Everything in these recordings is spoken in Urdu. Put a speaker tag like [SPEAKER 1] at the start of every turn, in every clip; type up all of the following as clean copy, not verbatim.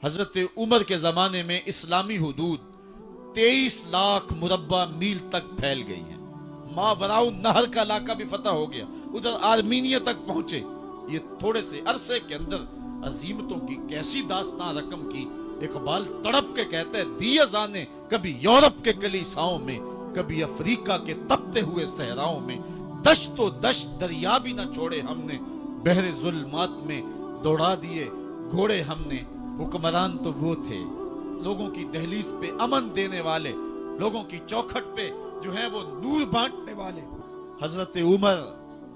[SPEAKER 1] حضرت عمر کے زمانے میں اسلامی حدود 23 لاکھ مربع میل تک پھیل گئی ہیں۔ ماوراء نہر کا علاقہ بھی فتح ہو گیا، ادھر آرمینیا تک پہنچے۔ یہ تھوڑے سے عرصے کے اندر عظیمتوں کی کیسی داستان رقم کی۔ اقبال تڑپ کے کہتے ہیں دی ازانے کبھی یورپ کے کلیساؤں میں، کبھی افریقہ کے تپتے ہوئے صحراؤں میں، دشت و دشت دریا بھی نہ چھوڑے ہم نے، بحر ظلمات میں دوڑا دیے گھوڑے ہم نے۔ حکمران تو وہ تھے لوگوں کی دہلیز پہ امن دینے والے، لوگوں کی چوکھٹ پہ جو ہے وہ نور بانٹنے والے۔ حضرت عمر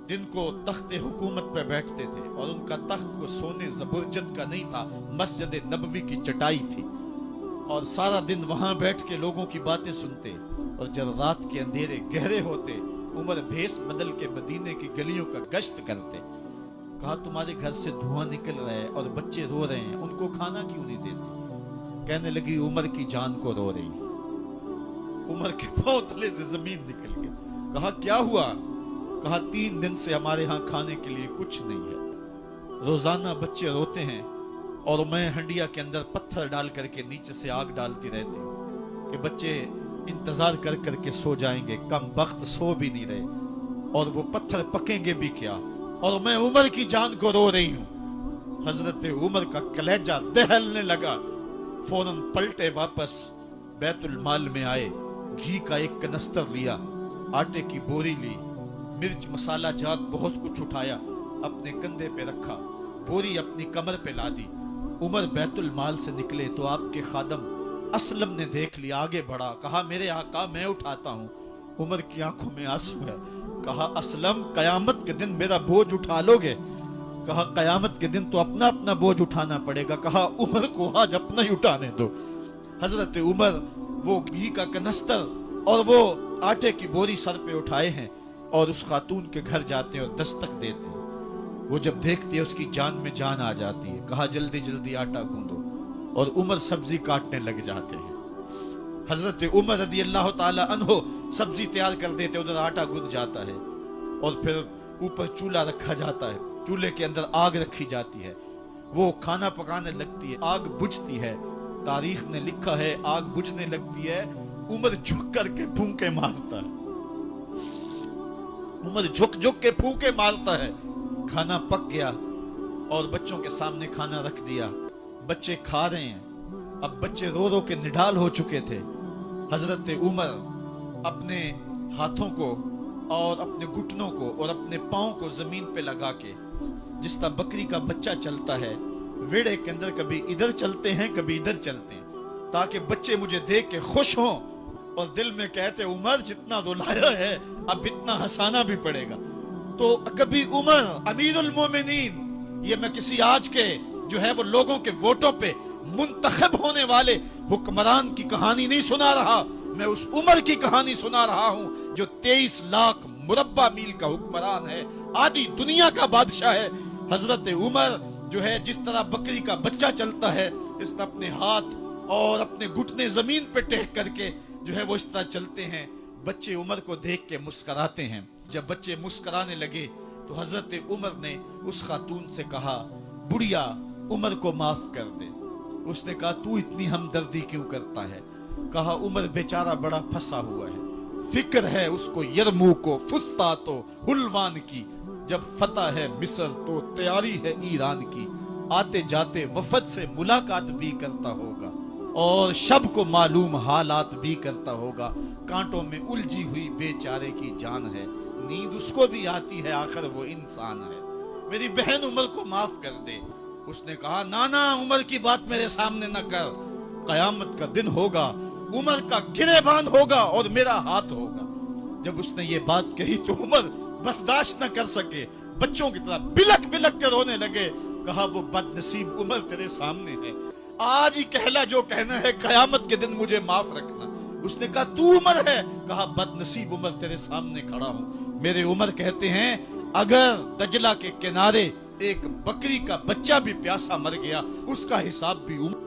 [SPEAKER 1] دن کو تخت حکومت پہ بیٹھتے تھے اور ان کا تخت کو سونے زبرجد کا نہیں تھا، مسجد نبوی کی چٹائی تھی، اور سارا دن وہاں بیٹھ کے لوگوں کی باتیں سنتے، اور جب رات کے اندھیرے گہرے ہوتے عمر بھیس بدل کے مدینے کی گلیوں کا گشت کرتے۔ کہا تمہارے گھر سے دھواں نکل رہا ہے اور بچے رو رہے ہیں، ان کو کھانا کیوں نہیں دیتے؟ کہنے لگی عمر کی جان کو رو رہی۔ عمر کے پاؤں تلے سے زمین نکل گئی۔ کہا کیا ہوا؟ کہا 3 دن سے ہمارے ہاں کھانے کے لیے کچھ نہیں ہے، روزانہ بچے روتے ہیں اور میں ہنڈیا کے اندر پتھر ڈال کر کے نیچے سے آگ ڈالتی رہتی ہوں کہ بچے انتظار کر کر کے سو جائیں گے، کم بخت سو بھی نہیں رہے، اور وہ پتھر پکیں گے بھی کیا، اور میں عمر کی جان کو رو رہی ہوں۔ حضرت عمر کا کلیجہ دہلنے لگا، فوراً پلٹے واپس بیت المال میں آئے، گھی کا ایک کنستر لیا، آٹے کی بوری لی، مرچ مسالہ جات بہت کچھ اٹھایا، اپنے کندھے پہ رکھا، بوری اپنی کمر پہ لا دی۔ عمر بیت المال سے نکلے تو آپ کے خادم اسلم نے دیکھ لیا، آگے بڑھا، کہا میرے آقا میں اٹھاتا ہوں۔ عمر کی آنکھوں میں آنسو ہے۔ کہا اسلم قیامت کے دن میرا بوجھ اٹھا لو گے؟ کہا قیامت کے دن تو اپنا اپنا بوجھ اٹھانا پڑے گا۔ کہا عمر کو آج اپنا ہی اٹھانے دو۔ حضرت عمر وہ گھی کا کنستر اور وہ آٹے کی بوری سر پہ اٹھائے ہیں اور اس خاتون کے گھر جاتے ہیں اور دستک دیتے ہیں۔ وہ جب دیکھتی ہے اس کی جان میں جان آ جاتی ہے۔ کہا جلدی جلدی آٹا گوندو، اور عمر سبزی کاٹنے لگ جاتے ہیں۔ حضرت عمر رضی اللہ تعالی عنہ سبزی تیار کر دیتے، ادھر آٹا گند جاتا ہے، اور پھر اوپر چولہا رکھا جاتا ہے، چولہے کے اندر آگ رکھی جاتی ہے، وہ کھانا پکانے لگتی ہے، آگ بجھتی ہے۔ تاریخ نے لکھا ہے آگ بجھنے لگتی ہے، عمر جھک کر کے پھونکے مارتا ہے، عمر جھک جھک کے پھونکے مارتا ہے۔ کھانا پک گیا اور بچوں کے سامنے کھانا رکھ دیا، بچے کھا رہے ہیں۔ اب بچے رو رو کے نڈال ہو چکے تھے۔ حضرت عمر اپنے ہاتھوں کو اور اپنے گھٹنوں کو اور اپنے پاؤں کو زمین پہ لگا کے، جس طرح بکری کا بچہ چلتا ہے، ویڑے کے اندر کبھی ادھر چلتے ہیں کبھی ادھر چلتے ہیں، تاکہ بچے مجھے دیکھ کے خوش ہوں اور دل میں کہتے عمر جتنا رلایا ہے اب اتنا ہنسانا بھی پڑے گا۔ تو کبھی عمر امیر المومنین، یہ میں کسی آج کے جو ہے وہ لوگوں کے ووٹوں پہ منتخب ہونے والے حکمران کی کہانی نہیں سنا رہا، میں اس عمر کی کہانی سنا رہا ہوں جو 23 لاکھ مربع میل کا حکمران ہے، آدھی دنیا کا بادشاہ ہے۔ حضرت عمر جو ہے جس طرح بکری کا بچہ چلتا ہے، اس طرح اپنے ہاتھ اور اپنے گھٹنے زمین پہ ٹیک کر کے جو ہے وہ اس طرح چلتے ہیں۔ بچے عمر کو دیکھ کے مسکراتے ہیں۔ جب بچے مسکرانے لگے تو حضرت عمر نے اس خاتون سے کہا بڑھیا عمر کو معاف کر دے۔ اس نے کہا تو اتنی ہمدردی کیوں کرتا ہے؟ کہا عمر بیچارہ بڑا پھنسا ہوا ہے، فکر ہے اس کو یرموک و فسطاط و حلوان کی، جب فتح ہے مصر تو تیاری ہے ایران کی، آتے جاتے وفد سے ملاقات بھی کرتا ہوگا اور شب کو معلوم حالات بھی کرتا ہوگا، کانٹوں میں الجھی ہوئی بیچارے کی جان ہے، نیند اس کو بھی آتی ہے، آخر وہ انسان ہے، میری بہن عمر کو معاف کر دے۔ اس نے کہا نانا عمر کی بات میرے سامنے نہ کر، قیامت کا دن ہوگا، عمر کا گریبان ہوگا اور میرا ہاتھ ہوگا۔ جب اس نے یہ بات کہی تو عمر برداشت نہ کر سکے، بچوں کی طرح بلک بلک کے رونے لگے۔ کہا وہ بد نصیب عمر تیرے سامنے ہے، آج ہی کہلا جو کہنا ہے، قیامت کے دن مجھے معاف رکھنا۔ اس نے کہا تو عمر ہے؟ کہا بد نصیب عمر تیرے سامنے کھڑا ہوں۔ میرے عمر کہتے ہیں اگر دجلہ کے کنارے ایک بکری کا بچہ بھی پیاسا مر گیا، اس کا حساب بھی عمر